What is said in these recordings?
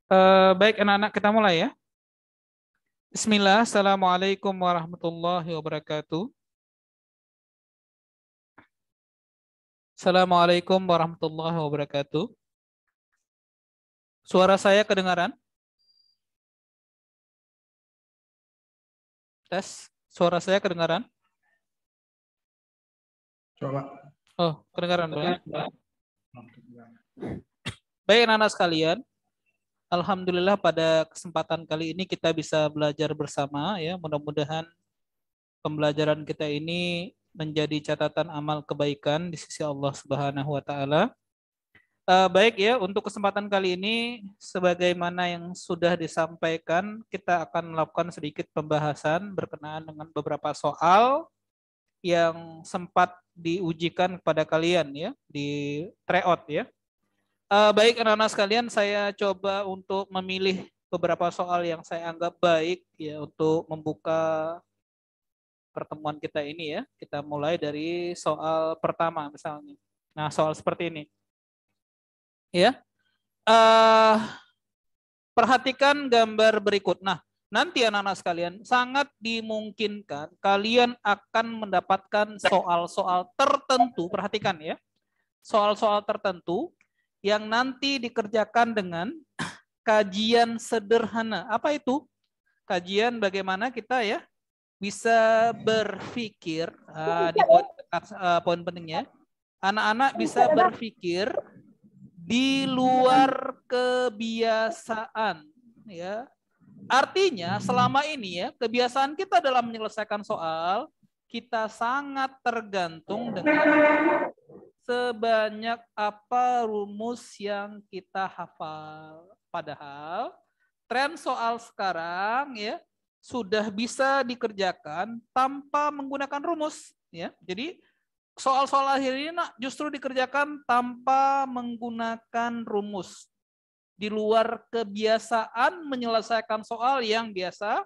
Baik anak-anak, kita mulai ya. Bismillah, Assalamualaikum warahmatullahi wabarakatuh. Assalamualaikum warahmatullahi wabarakatuh. Suara saya kedengaran? Tes, suara saya kedengaran? Coba. Oh, kedengaran boleh. Baik anak-anak sekalian, alhamdulillah pada kesempatan kali ini kita bisa belajar bersama ya. Mudah-mudahan pembelajaran kita ini menjadi catatan amal kebaikan di sisi Allah Subhanahu wa taala. Baik ya, untuk kesempatan kali ini sebagaimana yang sudah disampaikan, kita akan melakukan sedikit pembahasan berkenaan dengan beberapa soal yang sempat diujikan kepada kalian ya di tryout ya. Baik anak-anak sekalian, saya coba untuk memilih beberapa soal yang saya anggap baik ya untuk membuka pertemuan kita ini ya. Kita mulai dari soal pertama misalnya. Nah, soal seperti ini. Ya. Eh Perhatikan gambar berikut. Nah, nanti anak-anak sekalian sangat dimungkinkan kalian akan mendapatkan soal-soal tertentu. Perhatikan ya. Soal-soal tertentu yang nanti dikerjakan dengan kajian sederhana. Apa itu? Kajian bagaimana kita ya bisa berpikir. Ini poin pentingnya. Anak-anak bisa berpikir di luar kebiasaan ya. Artinya selama ini ya kebiasaan kita dalam menyelesaikan soal kita sangat tergantung dengan sebanyak apa rumus yang kita hafal. Padahal tren soal sekarang ya sudah bisa dikerjakan tanpa menggunakan rumus ya. Jadi soal-soal akhir ini justru dikerjakan tanpa menggunakan rumus. Di luar kebiasaan menyelesaikan soal yang biasa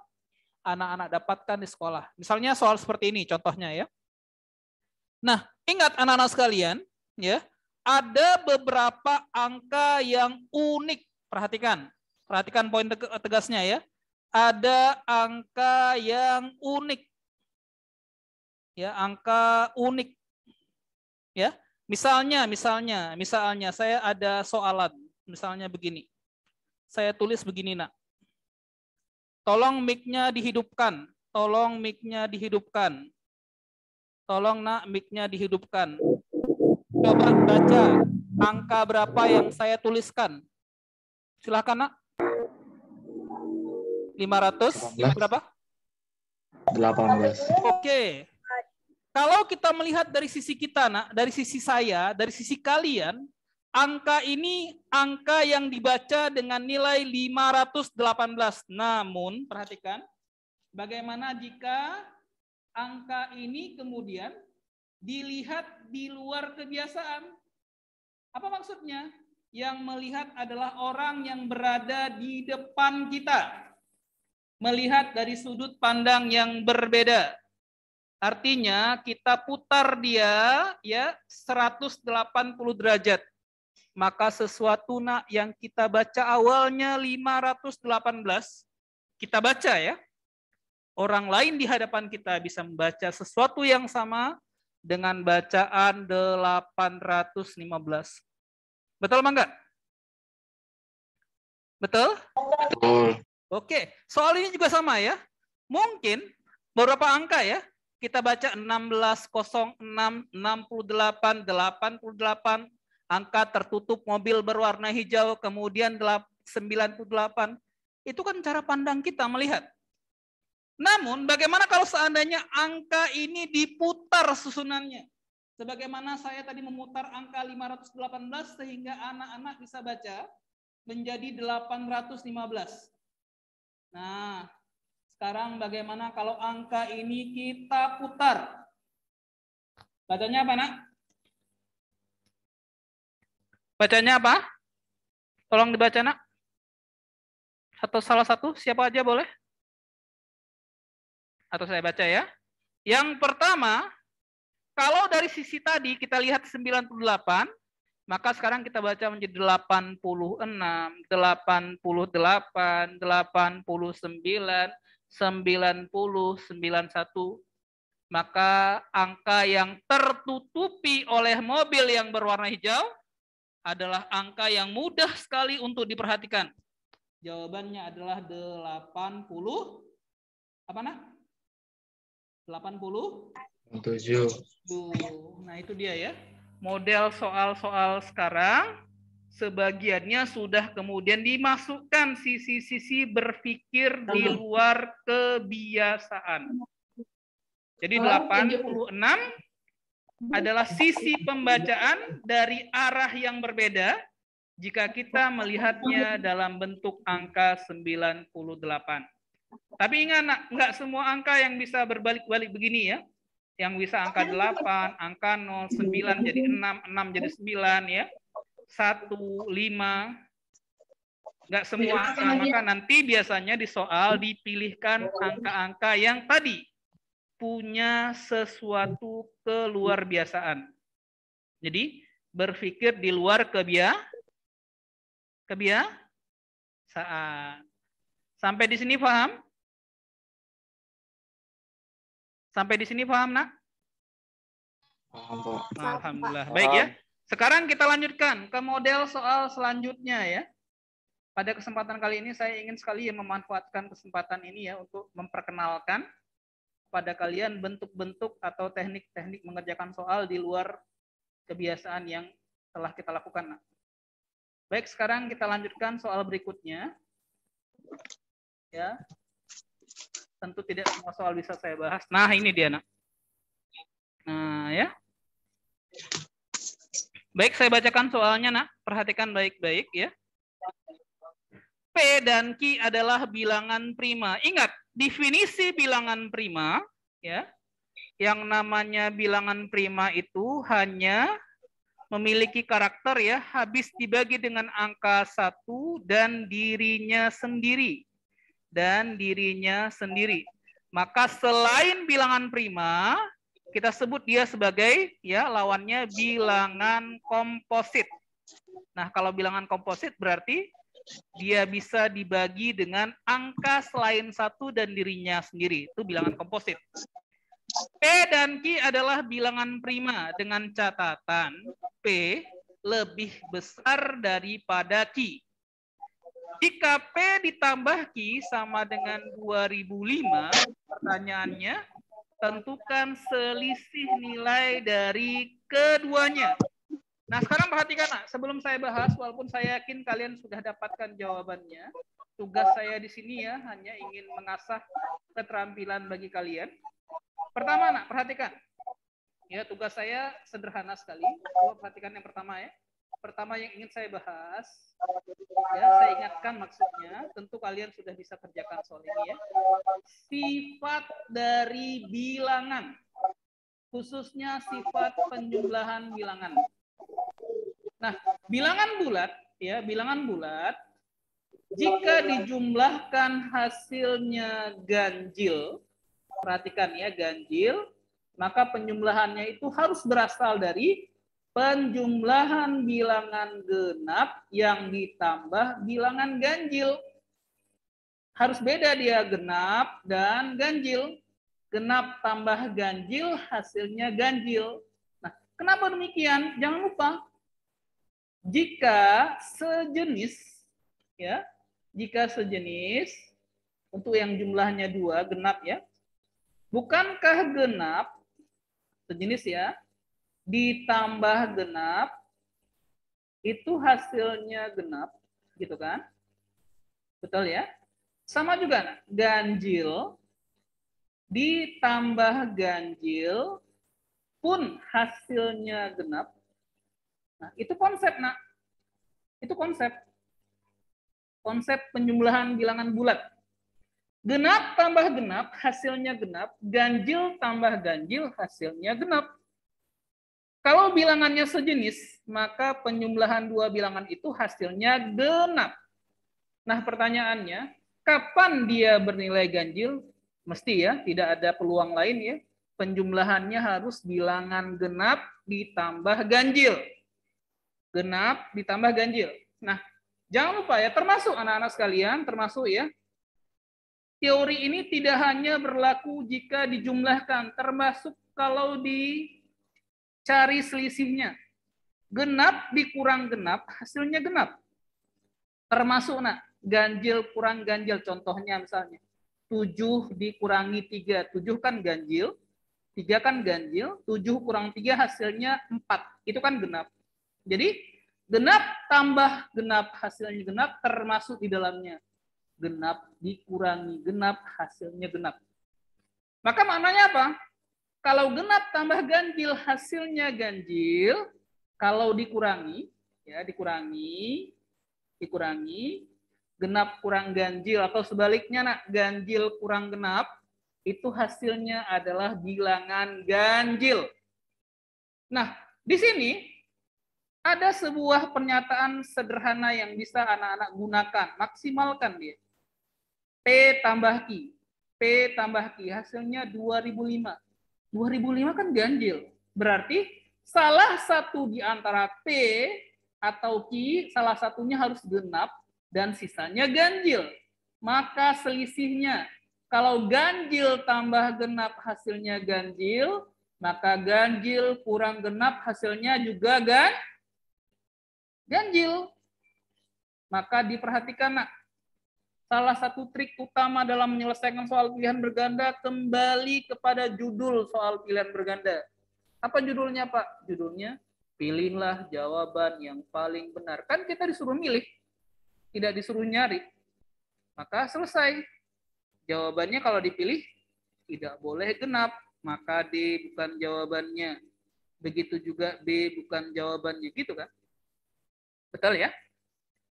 anak-anak dapatkan di sekolah. Misalnya soal seperti ini contohnya ya. Nah, ingat anak-anak sekalian, ya, ada beberapa angka yang unik. Perhatikan poin tegasnya ya. Ada angka yang unik. Ya, angka unik. Ya, misalnya saya ada soalan, misalnya begini. Saya tulis begini, Nak. Tolong mic-nya dihidupkan. Tolong mic-nya dihidupkan. Tolong Nak, mic-nya dihidupkan. Coba baca angka berapa yang saya tuliskan. Silakan Nak. 500 berapa? 18. Oke. Kalau kita melihat dari sisi kita, Nak, dari sisi saya, dari sisi kalian, angka ini angka yang dibaca dengan nilai 518. Namun, perhatikan, bagaimana jika angka ini kemudian dilihat di luar kebiasaan? Apa maksudnya? Yang melihat adalah orang yang berada di depan kita. Melihat dari sudut pandang yang berbeda. Artinya kita putar dia ya 180 derajat. Maka sesuatu Nak yang kita baca awalnya 518 kita baca ya. Orang lain di hadapan kita bisa membaca sesuatu yang sama dengan bacaan 815. Betul apa enggak? Betul? Betul. Oke, soal ini juga sama ya. Mungkin beberapa angka ya. Kita baca 1606, 68, 88, angka tertutup mobil berwarna hijau, kemudian 98. Itu kan cara pandang kita melihat. Namun bagaimana kalau seandainya angka ini diputar susunannya? Sebagaimana saya tadi memutar angka 518 sehingga anak-anak bisa baca menjadi 815. Nah, sekarang bagaimana kalau angka ini kita putar? Bacanya apa, Nak? Bacanya apa? Tolong dibaca, Nak. Atau salah satu, siapa aja boleh? Atau saya baca ya. Yang pertama, kalau dari sisi tadi kita lihat 98, Maka sekarang kita baca menjadi 86, 88, 89, 90, 91. Maka angka yang tertutupi oleh mobil yang berwarna hijau adalah angka yang mudah sekali untuk diperhatikan. Jawabannya adalah 80. Apa nak? 7. Nah itu dia ya. Model soal-soal sekarang sebagiannya sudah kemudian dimasukkan sisi-sisi berpikir di luar kebiasaan. Jadi 86 adalah sisi pembacaan dari arah yang berbeda jika kita melihatnya dalam bentuk angka 98. Tapi ingat, enggak semua angka yang bisa berbalik-balik begini ya. Yang bisa angka 8, angka 0, 9 jadi 6, 6 jadi 9 ya. 1, 5. Enggak semua angka, maka nanti biasanya di soal dipilihkan angka-angka yang tadi punya sesuatu keluar biasaan. Jadi berpikir di luar kebiasaan. Sampai di sini paham? Sampai di sini paham, nak? Paham, Pak. Alhamdulillah. Baik ya. Sekarang kita lanjutkan ke model soal selanjutnya ya. Pada kesempatan kali ini saya ingin sekali memanfaatkan kesempatan ini ya untuk memperkenalkan pada kalian bentuk-bentuk atau teknik-teknik mengerjakan soal di luar kebiasaan yang telah kita lakukan. Nak. Baik, sekarang kita lanjutkan soal berikutnya. Ya. Tentu tidak semua soal bisa saya bahas. Nah, ini dia, nak. Nah, ya. Baik, saya bacakan soalnya, nak. Perhatikan baik-baik, ya. P dan Q adalah bilangan prima. Ingat, definisi bilangan prima, ya. Yang namanya bilangan prima itu hanya memiliki karakter, ya, habis dibagi dengan angka 1 dan dirinya sendiri. Maka selain bilangan prima, kita sebut dia sebagai ya lawannya bilangan komposit. Nah, kalau bilangan komposit berarti dia bisa dibagi dengan angka selain 1 dan dirinya sendiri. Itu bilangan komposit. P dan Q adalah bilangan prima dengan catatan P lebih besar daripada Q. Jika P ditambah Q sama dengan 2005, pertanyaannya, tentukan selisih nilai dari keduanya. Nah, sekarang perhatikan, nak. Sebelum saya bahas, walaupun saya yakin kalian sudah dapatkan jawabannya, tugas saya di sini ya hanya ingin mengasah keterampilan bagi kalian. Pertama, nak, perhatikan. Ya, tugas saya sederhana sekali. Coba perhatikan yang pertama ya. Pertama yang ingin saya bahas, ya, saya ingatkan maksudnya, tentu kalian sudah bisa kerjakan soal ini ya. Sifat dari bilangan, khususnya sifat penjumlahan bilangan. Nah, bilangan bulat, ya, bilangan bulat, jika dijumlahkan hasilnya ganjil, perhatikan ya, ganjil, maka penjumlahannya itu harus berasal dari penjumlahan bilangan genap yang ditambah bilangan ganjil. Harus beda dia genap dan ganjil. Genap tambah ganjil hasilnya ganjil. Nah, kenapa demikian? Jangan lupa. Jika sejenis, ya, jika sejenis untuk yang jumlahnya 2 genap ya, bukankah genap sejenis ya ditambah genap itu hasilnya genap, gitu kan? Betul ya? Sama juga ganjil ditambah ganjil pun hasilnya genap. Nah, itu konsep, nak. Itu konsep. Konsep penjumlahan bilangan bulat. Genap tambah genap hasilnya genap, ganjil tambah ganjil hasilnya genap. Kalau bilangannya sejenis, maka penjumlahan dua bilangan itu hasilnya genap. Nah, pertanyaannya, kapan dia bernilai ganjil? Mesti ya, tidak ada peluang lain ya. Penjumlahannya harus bilangan genap ditambah ganjil. genap ditambah ganjil. Nah, jangan lupa ya, termasuk anak-anak sekalian, termasuk ya, teori ini tidak hanya berlaku jika dijumlahkan, termasuk kalau dicari selisihnya. Genap dikurang genap, hasilnya genap. Termasuk ganjil kurang ganjil, contohnya misalnya 7 dikurangi 3, 7 kan ganjil, 3 kan ganjil, 7 kurang 3 hasilnya 4, itu kan genap. Jadi genap tambah genap hasilnya genap, termasuk di dalamnya. Genap dikurangi genap hasilnya genap. Maka maknanya apa? Kalau genap tambah ganjil hasilnya ganjil, kalau dikurangi, ya dikurangi, genap kurang ganjil atau sebaliknya ganjil kurang genap, itu hasilnya adalah bilangan ganjil. Nah, di sini ada sebuah pernyataan sederhana yang bisa anak-anak gunakan, maksimalkan dia. P tambah Q. P tambah Q hasilnya 2005. 2005 kan ganjil. Berarti salah satu di antara P atau Q, salah satunya harus genap dan sisanya ganjil. Maka selisihnya, kalau ganjil tambah genap hasilnya ganjil, maka ganjil kurang genap hasilnya juga ganjil. Maka diperhatikan, salah satu trik utama dalam menyelesaikan soal pilihan berganda kembali kepada judul soal pilihan berganda. Apa judulnya, Pak? Judulnya, pilihlah jawaban yang paling benar. Kan kita disuruh milih, tidak disuruh nyari. Maka selesai. Jawabannya kalau dipilih, tidak boleh genap. Maka D bukan jawabannya. Begitu juga B bukan jawabannya. Gitu kan? Betul ya?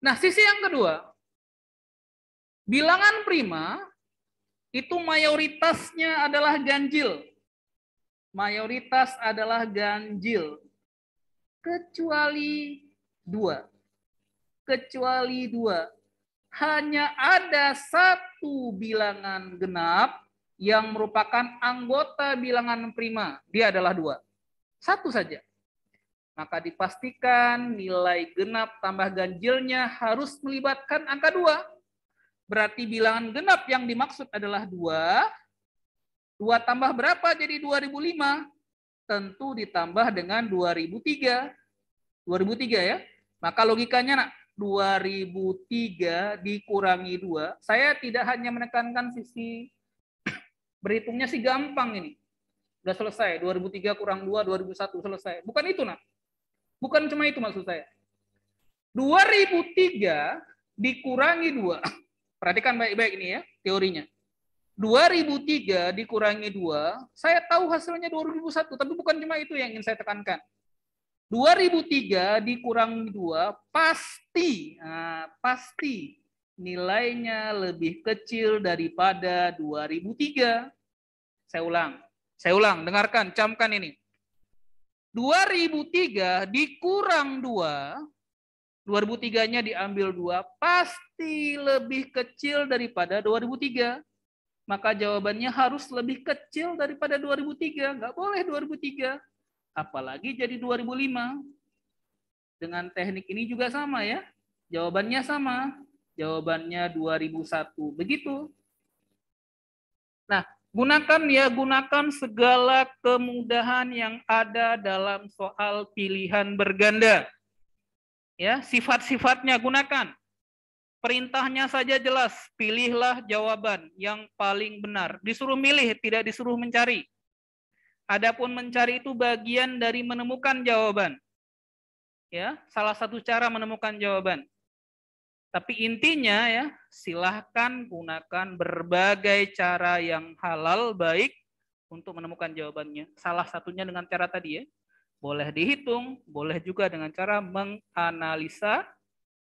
Nah, sisi yang kedua. Bilangan prima itu mayoritasnya adalah ganjil. Mayoritas adalah ganjil. Kecuali 2. Kecuali 2. Hanya ada satu bilangan genap yang merupakan anggota bilangan prima. Dia adalah 2. Satu saja. Maka dipastikan nilai genap tambah ganjilnya harus melibatkan angka 2. Berarti bilangan genap yang dimaksud adalah 2. 2 tambah berapa jadi 2005? Tentu ditambah dengan 2003. 2003 ya. Maka logikanya 2003 dikurangi 2. Saya tidak hanya menekankan sisi berhitungnya sih gampang ini. Udah selesai. 2003 kurang 2, 2001 selesai. Bukan itu, Bukan cuma itu maksud saya. 2003 dikurangi 2. Perhatikan baik-baik ini ya, teorinya. 2003 dikurangi 2, saya tahu hasilnya 2001, tapi bukan cuma itu yang ingin saya tekankan. 2003 dikurangi 2, pasti nilainya lebih kecil daripada 2003. Saya ulang, dengarkan, camkan ini. 2003 dikurang 2, 2003-nya diambil 2, pasti lebih kecil daripada 2003. Maka jawabannya harus lebih kecil daripada 2003. Nggak boleh 2003. Apalagi jadi 2005. Dengan teknik ini juga sama ya. Jawabannya sama. Jawabannya 2001. Begitu. Nah, gunakan segala kemudahan yang ada dalam soal pilihan berganda. Ya, sifat-sifatnya gunakan. Perintahnya saja jelas, pilihlah jawaban yang paling benar. Disuruh milih, tidak disuruh mencari. Adapun mencari itu bagian dari menemukan jawaban. Ya, salah satu cara menemukan jawaban. Tapi intinya ya, silahkan gunakan berbagai cara yang halal baik untuk menemukan jawabannya. Salah satunya dengan cara tadi ya. Boleh dihitung, boleh juga dengan cara menganalisa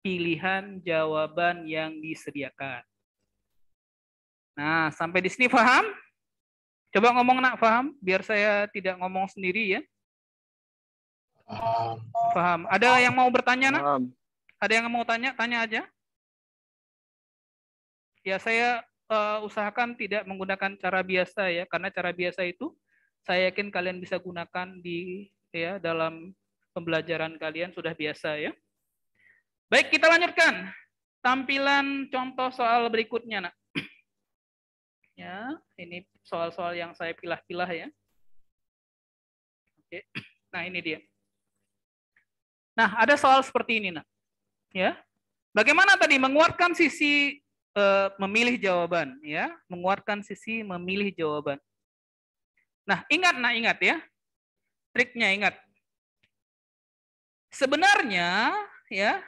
pilihan jawaban yang disediakan. Nah, sampai di sini paham? Coba ngomong paham, biar saya tidak ngomong sendiri ya. Paham. Ada yang mau bertanya Ada yang mau tanya aja. Ya, saya usahakan tidak menggunakan cara biasa ya, karena cara biasa itu saya yakin kalian bisa gunakan di dalam pembelajaran kalian sudah biasa ya. Baik, kita lanjutkan. Tampilan contoh soal berikutnya, Nak. Ya, ini soal-soal yang saya pilah-pilah ya. Oke. Nah, ini dia. Nah, ada soal seperti ini, Nak. Ya. Bagaimana tadi menguatkan sisi memilih jawaban, ya, menguatkan sisi memilih jawaban. Nah, ingat ya, triknya ingat. Sebenarnya, ya,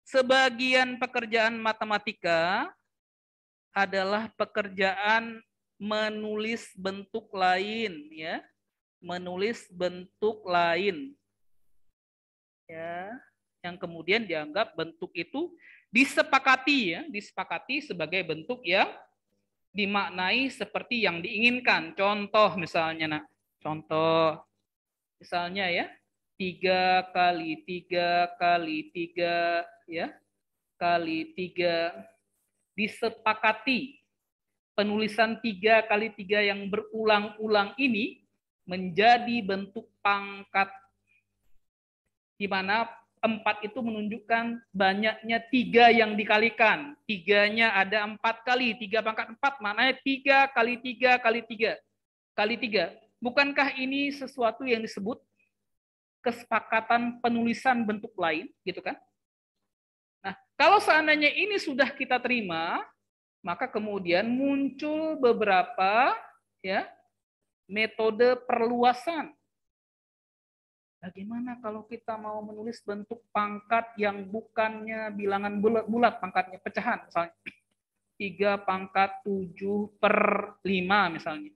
sebagian pekerjaan matematika adalah pekerjaan menulis bentuk lain, ya, menulis bentuk lain, ya, yang kemudian dianggap bentuk itu disepakati ya, disepakati sebagai bentuk yang dimaknai seperti yang diinginkan. Contoh misalnya, Nak. Contoh misalnya ya, 3 kali 3 kali 3 ya, kali 3 disepakati. Penulisan 3 kali 3 yang berulang-ulang ini menjadi bentuk pangkat, di mana 4 itu menunjukkan banyaknya 3 yang dikalikan. 3-nya ada 4 kali. 3 pangkat 4 maknanya 3 kali 3 kali 3 kali 3. Bukankah ini sesuatu yang disebut kesepakatan penulisan bentuk lain, gitu kan? Nah, kalau seandainya ini sudah kita terima, maka kemudian muncul beberapa ya metode perluasan. Bagaimana kalau kita mau menulis bentuk pangkat yang bukannya bilangan bulat, pangkatnya pecahan, misalnya 3 pangkat 7/5 misalnya.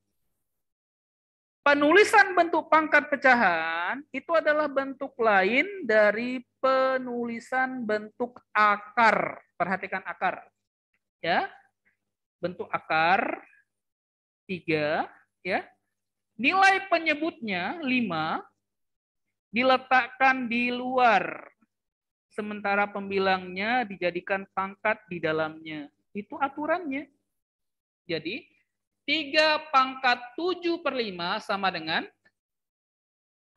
Penulisan bentuk pangkat pecahan itu adalah bentuk lain dari penulisan bentuk akar. Perhatikan akar. Ya. Bentuk akar 3, ya. Nilai penyebutnya 5 diletakkan di luar, sementara pembilangnya dijadikan pangkat di dalamnya. Itu aturannya. Jadi 3 pangkat 7/5 sama dengan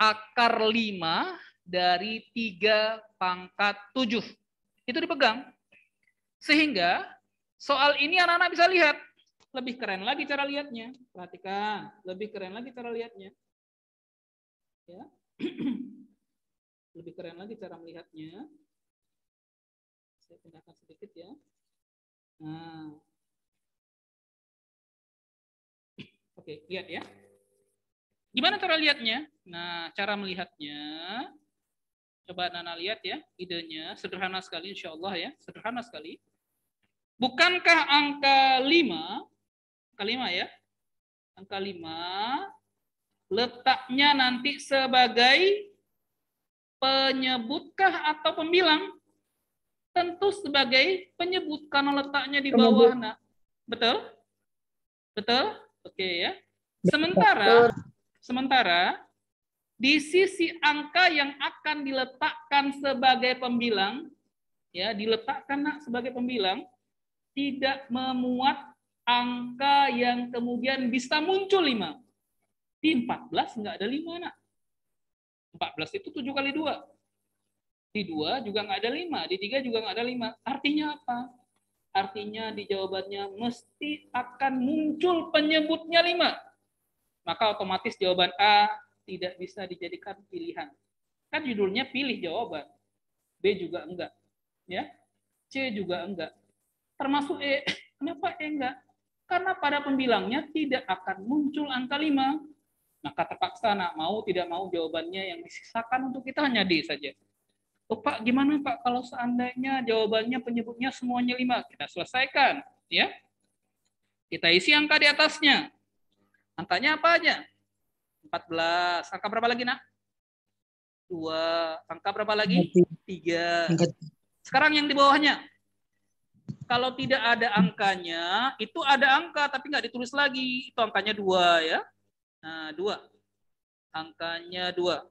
akar 5 dari 3 pangkat 7. Itu dipegang. Sehingga soal ini anak-anak bisa lihat. Lebih keren lagi cara lihatnya. Perhatikan, lebih keren lagi cara lihatnya. Ya. Lebih keren lagi cara melihatnya. Saya pindahkan sedikit ya. Nah. Oke, lihat ya. Gimana cara lihatnya? Nah, cara melihatnya, coba Nana lihat ya, idenya sederhana sekali insya Allah ya, sederhana sekali. Bukankah angka 5, angka 5 ya, angka 5 letaknya nanti sebagai penyebutkah atau pembilang? Tentu sebagai penyebut karena letaknya di bawah. Nah, betul? Betul? Oke ya. Sementara di sisi angka yang akan diletakkan sebagai pembilang, ya, diletakkan sebagai pembilang, tidak memuat angka yang kemudian bisa muncul 5. Di 14 nggak ada 5, Nak. 14 itu 7 kali 2. Di 2 juga nggak ada 5. Di 3 juga nggak ada 5. Artinya apa? Artinya di jawabannya mesti akan muncul penyebutnya 5. Maka otomatis jawaban A tidak bisa dijadikan pilihan. Kan judulnya pilih jawaban. B juga enggak. Ya. C juga enggak. Termasuk E. Kenapa E enggak? Karena pada pembilangnya tidak akan muncul angka 5. Maka terpaksa nak mau tidak mau jawabannya yang disisakan untuk kita hanya D saja. Oh, Pak, gimana Pak kalau seandainya jawabannya penyebutnya semuanya 5? Kita selesaikan, ya. Kita isi angka di atasnya. Angkanya apa aja? 14. Angka berapa lagi, Nak? 2. Angka berapa lagi? 3. Sekarang yang di bawahnya. Kalau tidak ada angkanya, itu ada angka tapi nggak ditulis lagi. Itu angkanya 2 ya. Nah, 2. Angkanya 2.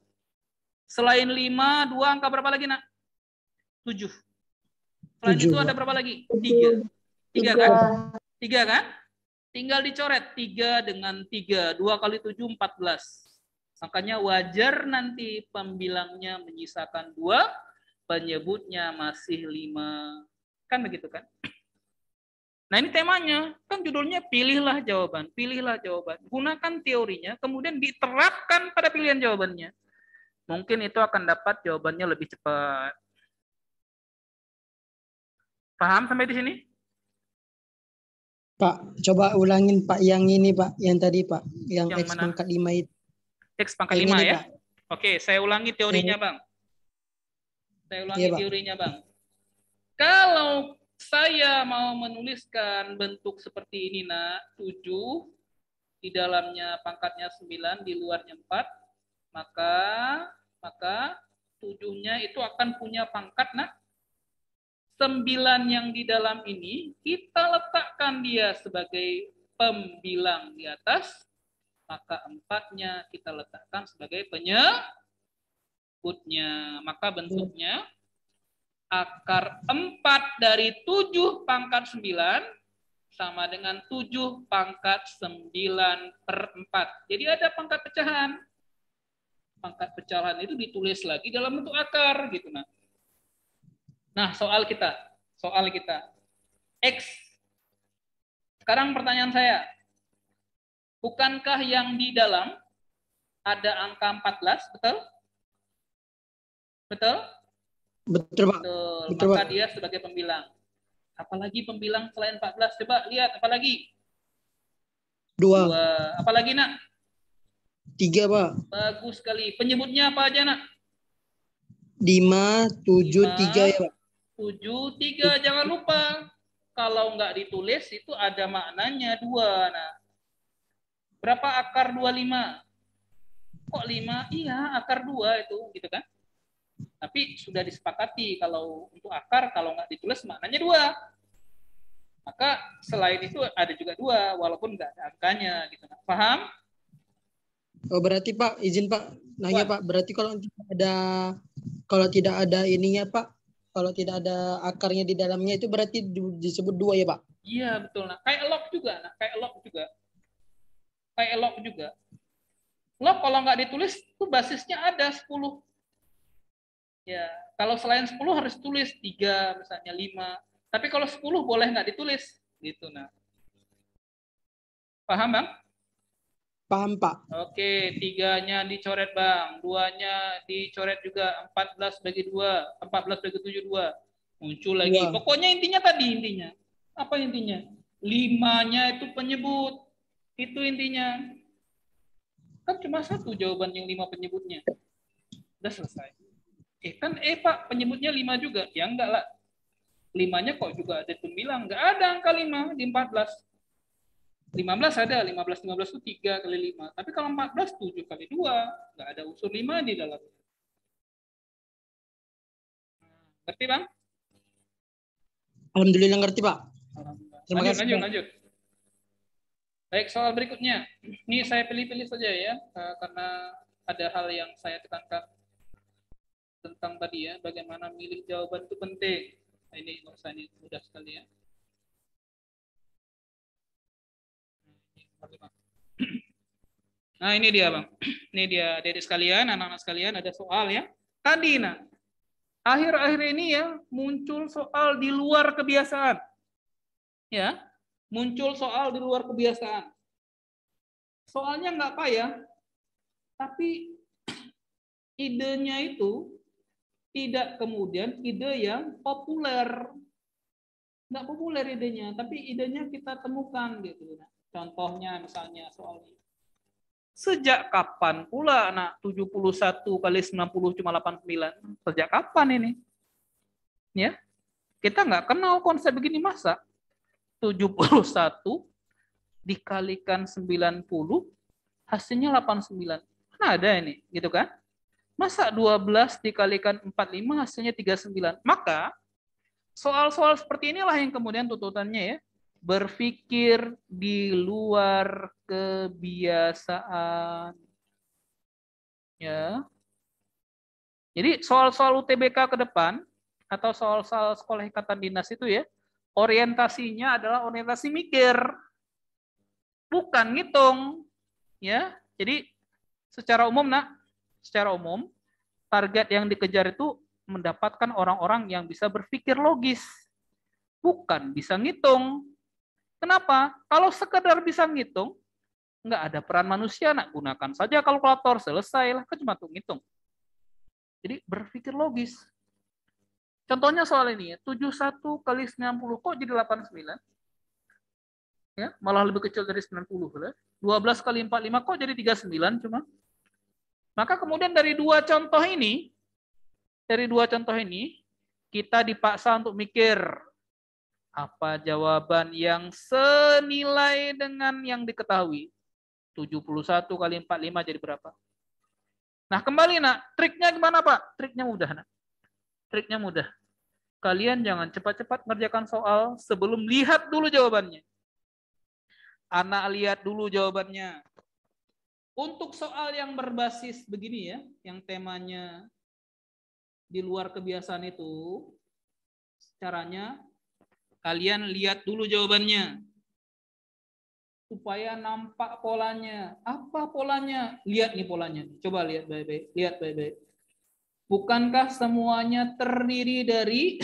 Selain 5, 2 angka berapa lagi, Nak? 7. Selain 7. Itu ada berapa lagi? 3. 3 kan? 3 kan? Tinggal dicoret 3 dengan 3. 2 kali 7, 14. Makanya wajar nanti pembilangnya menyisakan 2, penyebutnya masih 5. Kan begitu kan? Nah ini temanya, kan judulnya pilihlah jawaban, pilihlah jawaban. Gunakan teorinya, kemudian diterapkan pada pilihan jawabannya. Mungkin itu akan dapat jawabannya lebih cepat. Paham sampai di sini? Pak, coba ulangin Pak yang ini Pak, yang tadi Pak, yang Yang X mana? pangkat 5 itu. X pangkat Yang 5 ini, ya? Pak. Oke, saya ulangi teorinya Bang. Saya ulangi Iya, Pak. teorinya Bang. Kalau saya mau menuliskan bentuk seperti ini nak, 7, di dalamnya pangkatnya 9, di luarnya 4, maka 7-nya itu akan punya pangkat nak 9 yang di dalam ini, kita letakkan dia sebagai pembilang di atas, maka 4-nya kita letakkan sebagai penyebutnya. Maka bentuknya akar 4 dari 7 pangkat 9 sama dengan 7 pangkat 9/4. Jadi ada pangkat pecahan. Pangkat pecahan itu ditulis lagi dalam bentuk akar gitu Nah, soal kita. X. Sekarang pertanyaan saya. Bukankah yang di dalam ada angka 14, betul? Betul? Betul, Pak. Betul, Maka Pak. dia sebagai pembilang. Apalagi pembilang selain 14? Coba lihat, apalagi? 2. Apalagi, nak? 3, Pak. Bagus sekali. Penyebutnya apa aja, nak? 5, 7, 3 ya, Pak. 7, 3. Jangan lupa. Kalau nggak ditulis, itu ada maknanya 2. Nah, berapa akar 25? Kok 5? Iya, akar 2 itu, gitu kan? Tapi sudah disepakati kalau untuk akar, kalau nggak ditulis maknanya 2. Maka selain itu ada juga 2, walaupun nggak ada angkanya. Gitu. Paham? Oh, berarti Pak, izin Pak, nanya Pak, berarti kalau tidak ada ininya Pak, kalau tidak ada akarnya di dalamnya itu berarti disebut 2 ya Pak? Iya, betul. Nah, kayak log juga. Log kalau nggak ditulis, itu basisnya ada 10. Ya, kalau selain 10 harus tulis 3, misalnya 5. Tapi kalau 10 boleh nggak ditulis. Gitu, nah. Paham, Bang? Paham, Pak. Oke, 3-nya dicoret, Bang. 2-nya dicoret juga. 14 bagi 2. 14 bagi 7, 2. Muncul lagi. 2. Pokoknya intinya tadi, intinya. Apa intinya? 5-nya itu penyebut. Itu intinya. Kan cuma satu jawaban yang 5 penyebutnya. Udah selesai. Kan Pak, penyebutnya 5 juga. Ya enggak lah. 5-nya kok juga ada pembilang. Enggak ada angka 5 di 14. 15 ada. 15 itu 3 kali 5. Tapi kalau 14, 7 kali 2. Enggak ada unsur 5 di dalamnya. Ngerti, Bang? Alhamdulillah ngerti, Pak. Terima kasih, Lanjut. Baik, soal berikutnya. Ini saya pilih-pilih saja ya. Karena ada hal yang saya tekankan tentang tadi ya, bagaimana milih jawaban itu penting. Nah, ini nggak usah, ini mudah sekali ya. Nah ini dia Bang, ini dia adik-adik sekalian, anak-anak sekalian, ada soal ya. Tadi nah, akhir-akhir ini ya muncul soal di luar kebiasaan. Ya, muncul soal di luar kebiasaan. Soalnya nggak payah, tapi idenya itu tidak kemudian ide yang populer. Nggak populer idenya, tapi idenya kita temukan gitu. Contohnya misalnya soal ini. Sejak kapan pula anak 71 kali 90 cuma 89? Sejak kapan ini? Ya, kita nggak kenal konsep begini masa. 71 dikalikan 90 hasilnya 89. Mana ada ini, gitu kan? Masa 12 dikalikan 45 hasilnya 39. Maka soal-soal seperti inilah yang kemudian tuntutannya ya, berpikir di luar kebiasaan. Ya. Jadi soal-soal UTBK ke depan atau soal-soal sekolah ikatan dinas itu ya, orientasinya adalah orientasi mikir. Bukan ngitung. Ya. Jadi Secara umum, Nak, secara umum, target yang dikejar itu mendapatkan orang-orang yang bisa berpikir logis, bukan bisa ngitung. Kenapa? Kalau sekedar bisa ngitung, nggak ada peran manusia, Nak. Gunakan saja kalkulator, selesai lah, kan cuma tuh ngitung. Jadi berpikir logis. Contohnya soal ini ya, 71 kali 90 kok jadi 89? Ya, malah lebih kecil dari 90. 12 kali 45 kok jadi 39 cuma. Maka kemudian dari dua contoh ini, kita dipaksa untuk mikir apa jawaban yang senilai dengan yang diketahui. 71 kali 45 jadi berapa? Nah, kembali, Nak, triknya gimana, Pak? Triknya mudah, Nak. Triknya mudah. Kalian jangan cepat-cepat mengerjakan soal sebelum lihat dulu jawabannya. Anak lihat dulu jawabannya. Untuk soal yang berbasis begini ya, yang temanya di luar kebiasaan itu, caranya kalian lihat dulu jawabannya. Supaya nampak polanya. Apa polanya? Lihat nih polanya. Coba lihat baik-baik. Lihat baik-baik. Bukankah semuanya terdiri dari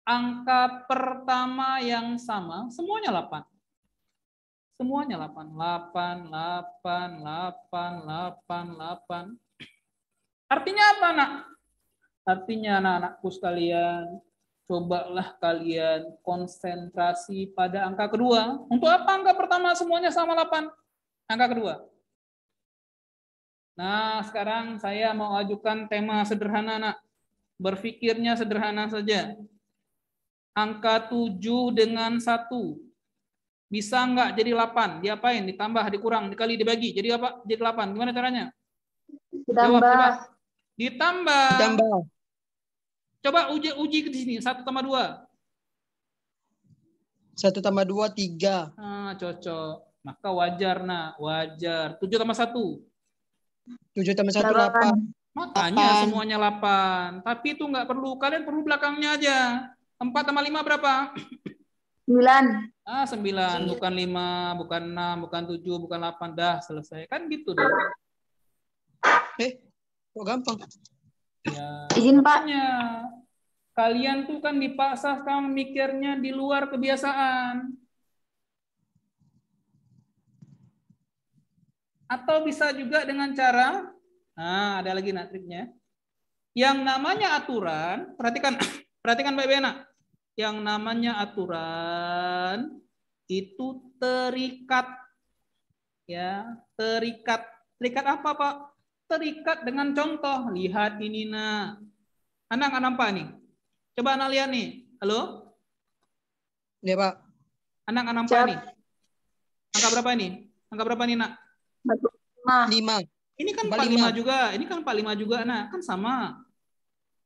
angka pertama yang sama? Semuanya 8. Semuanya 8. 8, 8, 8, 8, 8. Artinya apa, Nak? Artinya anak-anakku sekalian, cobalah kalian konsentrasi pada angka kedua. Untuk apa angka pertama semuanya sama 8? Angka kedua. Nah, sekarang saya mau ajukan tema sederhana, Nak. Berpikirnya sederhana saja. Angka 7 dengan 1. Bisa nggak jadi 8? Diapain? Ditambah, dikurang, dikali, dibagi. Jadi apa? Jadi 8. Gimana caranya? Jawab, coba. Ditambah. Coba uji ke sini. 1 tambah 2. 1 tambah 2, 3. Nah, cocok. Maka wajar, Nak. Wajar. 7 tambah 1. 7 tambah 1, 8. Makanya semuanya 8. Tapi itu nggak perlu. Kalian perlu belakangnya aja. 4 tambah 5 berapa? 9. 9. Bukan 5, bukan 6, bukan 7, bukan 8. Dah, selesai. Kan gitu deh. Kok gampang? Ya, Izin, Pak. makanya kalian tuh kan dipaksa sekarang mikirnya di luar kebiasaan. Atau bisa juga dengan cara, nah ada lagi triknya. Yang namanya aturan, perhatikan baik-baik, Nak. Yang namanya aturan itu terikat. Ya, terikat. Terikat apa, Pak? Terikat dengan contoh. Lihat ini, Nak. Anak nggak nampak nih? Coba Anak lihat nih. Halo? Ya, Pak. Anak nggak nampak nih? Angka berapa ini? Angka berapa nih, Nak? 5. Ini kan 45 juga. Ini kan 45 juga, Nak. Kan sama.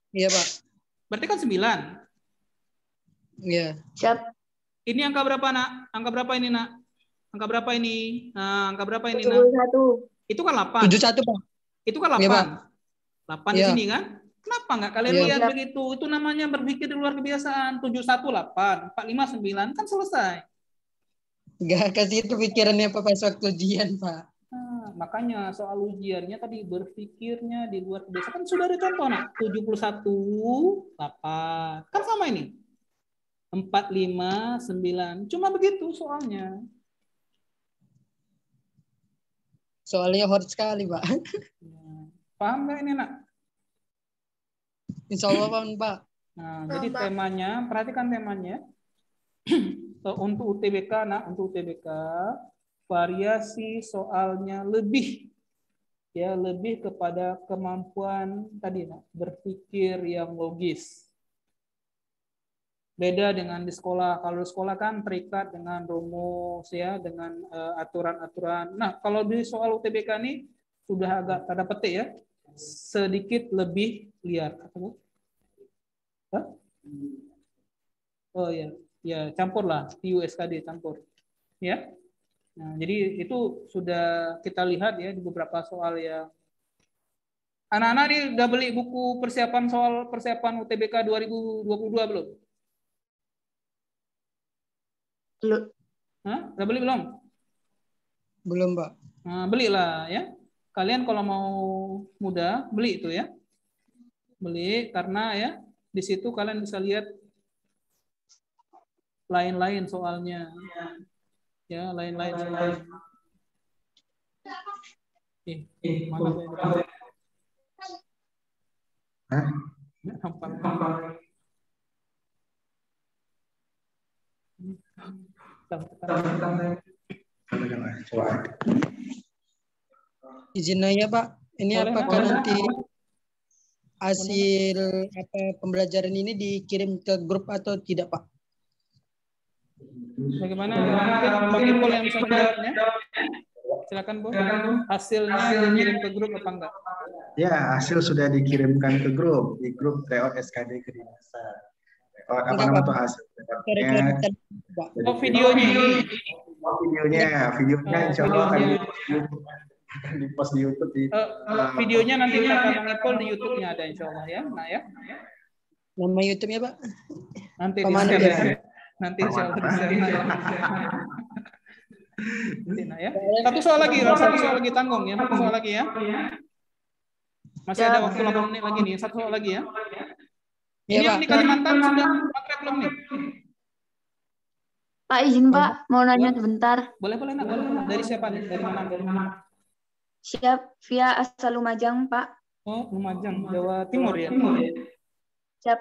Iya, Pak. Berarti kan 9. Iya. Siap. Ini angka berapa, Nak? Angka berapa ini, Nak? Angka berapa ini? Nah, angka berapa ini, Nak? 71. Itu kan 8. 71, Pak. Itu kan 8. Iya, Pak. 8 di sini kan? Kenapa nggak kalian Iya. lihat begitu? Itu namanya berpikir di luar kebiasaan. 71, 8. 45, 9. Kan selesai. Nggak kasih itu pikirannya Pak pas waktu ujian, Pak. Nah, makanya soal ujiannya tadi berpikirnya di luar kebiasaan. Kan sudah ada contoh, Nak. 71, 8. Kan sama ini. 4, 5, 9. Cuma begitu soalnya. Soalnya hot sekali, Pak. Paham nggak ini, Nak? Insya Allah, Pak. Nah, jadi temanya, perhatikan temanya. Untuk UTBK, Nak, untuk UTBK, variasi soalnya lebih kepada kemampuan tadi, Nak, berpikir yang logis. Beda dengan di sekolah. Kalau di sekolah kan terikat dengan rumus ya, dengan aturan-aturan. Nah, kalau di soal UTBK ini sudah agak tanda petik ya, sedikit lebih liar. Hah? Oh ya, ya campur lah, TUSKD campur. Ya. Nah, jadi itu sudah kita lihat ya di beberapa soal yang anak-anak ini udah beli buku persiapan UTBK 2022 belum? Belum. Hah? Udah beli belum? Belum, Pak. Nah, belilah ya. kalian kalau mau mudah beli itu ya. Beli karena ya di situ kalian bisa lihat lain-lain soalnya. Ya, lain-lain soalnya. Mana saya? Coba. Izin nanya Pak, ini Boleh, apakah boleh. nanti hasil pembelajaran ini dikirim ke grup atau tidak Pak? Bagaimana? Mungkin Bang Ipul yang bisa menjawabnya. Silakan Bu. Hasilnya dikirim ke grup apa enggak? Ya, hasil sudah dikirimkan ke grup, di grup Reot SKD Kedinasan. Reot apa Enggak, nama Pak. tuh hasil? Klarifikasi, Pak. Oh, videonya ini. Videonya insya Allah akan di-post di YouTube. Videonya nanti kata Bang Ipul di YouTube-nya ada insya Allah ya. Nah ya. Nama YouTube-nya Pak? Nanti Pemandu di-share ya? ya. Nanti insya Allah di-share. Nah, ya. Satu soal lagi tanggung ya. Satu soal lagi ya. Masih ada waktu 8 menit lagi nih. Satu soal lagi ya. Ini Iya, yang Pak. di Kalimantan sudah maghrib belum nih? Pak izin Pak, mau nanya sebentar. Boleh nak. Boleh. Dari siapa nih? Dari mana? Siap, via asal Lumajang Pak. Oh, Lumajang, Jawa Timur ya. Siap.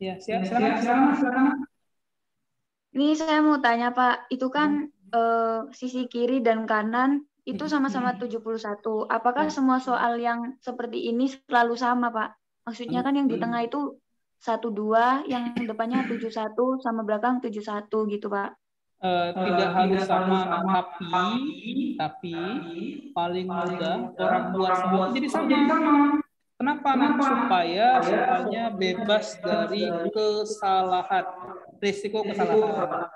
Ya, silakan. Ini saya mau tanya Pak, itu kan sisi kiri dan kanan itu sama-sama 71. Apakah semua soal yang seperti ini selalu sama Pak? Maksudnya kan yang di tengah itu 12, yang depannya 71 sama belakang 71 gitu Pak. Tidak harus sama, tapi paling mudah orang buat soal jadi sama. Kenapa? Supaya soalnya bebas dari kesalahan, risiko kesalahan.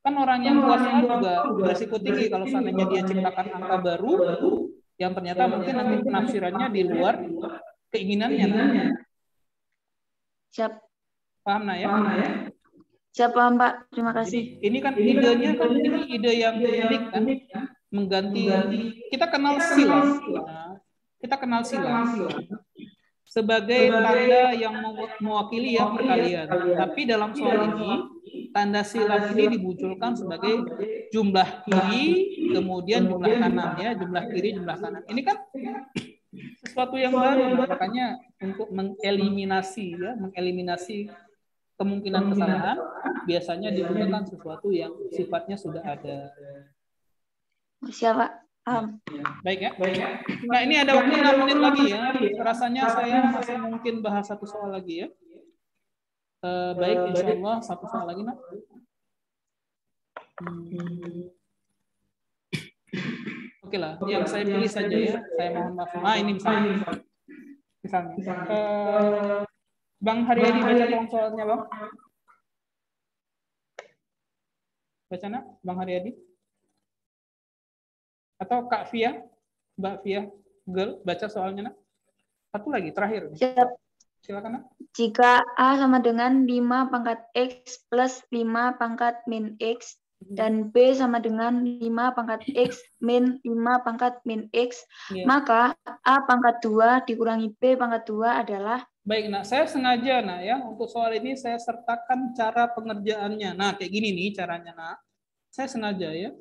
Kan orang yang buat soal juga berisiko tinggi kalau seandainya dia ciptakan angka baru yang ternyata mungkin nanti penafsirannya di luar keinginannya. Siap. Paham ya? Siap paham Pak, terima kasih. Jadi, ini kan idenya kan ini ide yang unik kan, mengganti kita kenal silang. Kita kenal silang sebagai tanda yang mewakili ya perkalian. Tapi dalam soal ini tanda silang ini dimunculkan sebagai jumlah kiri kemudian jumlah kanan ya, jumlah kiri jumlah kanan. Ini kan sesuatu yang baru, makanya untuk mengeliminasi kemungkinan kesalahan biasanya digunakan sesuatu yang sifatnya sudah ada. Siap Pak. Baik ya. Nah ini ada waktu 6 menit lagi ya. Rasanya saya masih mungkin bahas satu soal lagi ya. Baik, insya Allah satu soal lagi nak. Oke lah, yang saya pilih saja ya. Saya mohon maaf. Ini misalnya. Bang Haryadi baca tolong soalnya Bang. Baca nak, Bang Haryadi. Atau Kak Fia, Mbak Fia, girl, baca soalnya nak. Satu lagi, terakhir. Siap. Silakan nak. Jika A sama dengan 5 pangkat X plus 5 pangkat min X, dan B sama dengan 5 pangkat X min 5 pangkat min X, maka A pangkat 2 dikurangi B pangkat 2 adalah. Baik, nak, saya sengaja nak ya, untuk soal ini saya sertakan cara pengerjaannya. Nah, kayak gini nih caranya nak. Saya sengaja ya,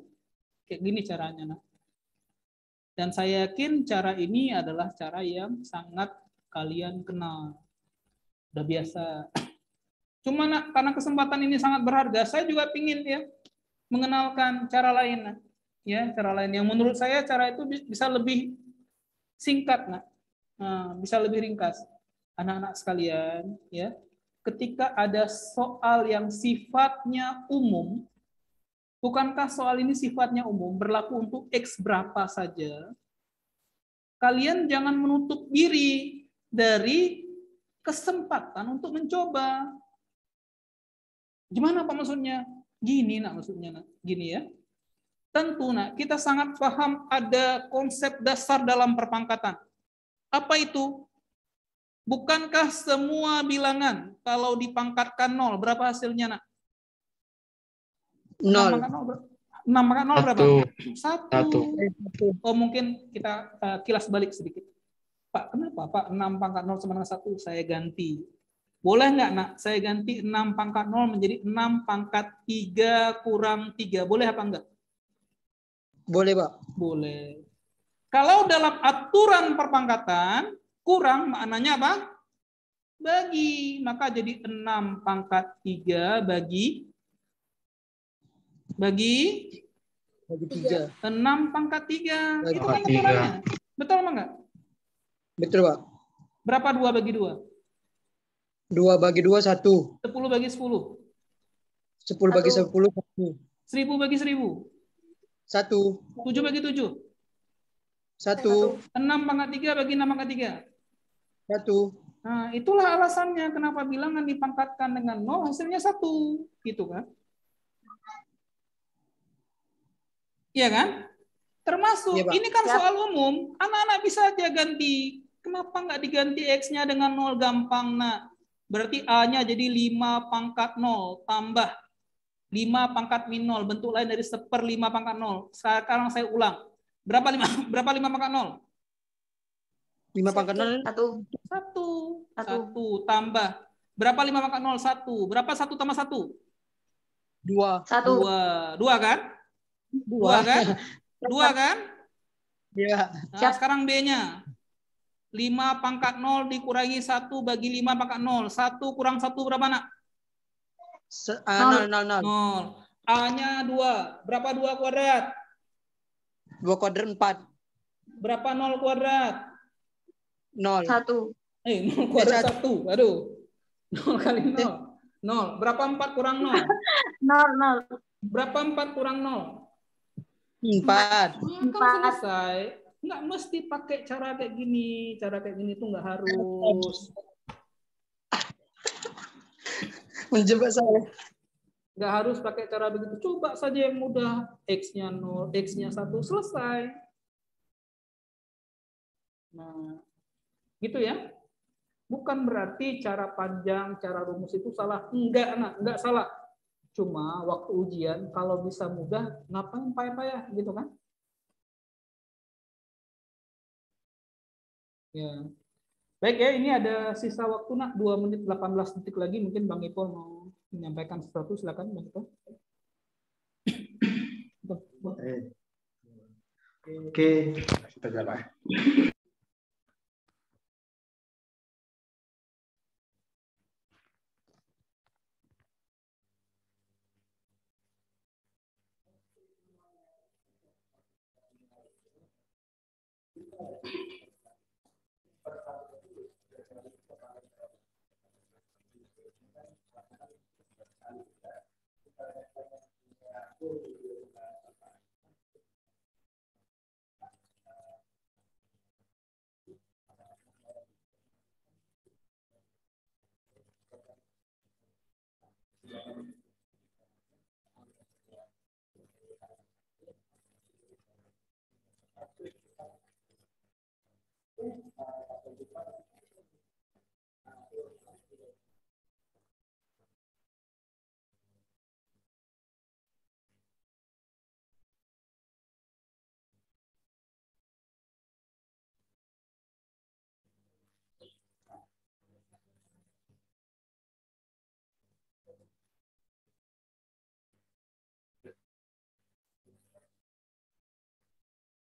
kayak gini caranya nak. Dan saya yakin cara ini adalah cara yang sangat kalian kenal. Udah biasa. Cuma nak, karena kesempatan ini sangat berharga, saya juga ingin ya mengenalkan cara lain. Nak. Ya, cara lain yang menurut saya cara itu bisa lebih singkat, nak. Nah, bisa lebih ringkas. Anak-anak sekalian, ya, ketika ada soal yang sifatnya umum, bukankah soal ini sifatnya umum, berlaku untuk X berapa saja? Kalian jangan menutup diri dari kesempatan untuk mencoba. Gimana Pak maksudnya? Gini nak maksudnya nak. Gini ya. Tentu nak, kita sangat paham ada konsep dasar dalam perpangkatan. Apa itu? Bukankah semua bilangan kalau dipangkatkan 0, berapa hasilnya nak? 0. 6 pangkat 0 berapa? 1. 1. Oh, mungkin kita kilas balik sedikit. Pak, kenapa Pak 6 pangkat 0 sama dengan 1? Saya ganti. Boleh nggak, Nak? Saya ganti 6 pangkat 0 menjadi 6 pangkat 3 kurang 3. Boleh apa enggak? Boleh, Pak. Boleh. Kalau dalam aturan perpangkatan, kurang maknanya apa? Bagi. Maka jadi 6 pangkat 3 bagi 3. 6 pangkat 3. Bagi Itu kan 3. aturannya. Betul apa enggak? Betul, Pak. Berapa 2 bagi 2? 2 bagi 2, 1. 10 bagi 10. 10 bagi 10, 1. 1000 bagi 1000. 1. 7 bagi 7. 1. 6 pangkat 3 bagi 6 pangkat 3. 1. Nah, itulah alasannya kenapa bilangan dipangkatkan dengan 0 hasilnya 1. Gitu kan? Iya kan? Termasuk, Iya, Pak. ini kan Siap. soal umum, anak-anak bisa aja ganti. Kenapa nggak diganti X-nya dengan 0? Gampang, Nak. Berarti A-nya jadi 5 pangkat 0 tambah 5 pangkat min 0. Bentuk lain dari 1/5 pangkat 0. Sekarang saya ulang. Berapa 5 pangkat 0? 5 pangkat 0. 1. 1 tambah. Berapa 5 pangkat 0? 1. Berapa 1 tambah 1? 2. 1. 2 kan? 2 kan? 2 kan? Iya. Nah, sekarang B-nya. 5 pangkat 0 dikurangi 1 bagi 5 pangkat 0. 1 kurang 1 berapa, Nak? 0, 0, 0. 0. A-nya 2. Berapa 2 kuadrat? 2 kuadrat 4. Berapa 0 kuadrat? 0. 1. 0 kuadrat 1. Aduh. 0 kali 0. 0. Berapa 4 kurang 0? 0. Berapa 4 kurang 0? 4. Kan selesai. Nggak mesti pakai cara kayak gini. Cara kayak gini tuh nggak harus. Menjebak saya. Nggak harus pakai cara begitu. Coba saja yang mudah. X-nya 0, X-nya 1, selesai. Nah, gitu ya. Bukan berarti cara panjang, cara rumus itu salah. Enggak, Nak. Enggak salah. Cuma waktu ujian, kalau bisa mudah, ngapain payah-payah, gitu kan? Ya. Baik ya, ini ada sisa waktu, Nak. 2 menit 18 detik lagi. Mungkin Bang Ipol mau menyampaikan sesuatu. Silakan, Bang Ipol. Oke, kita jalan.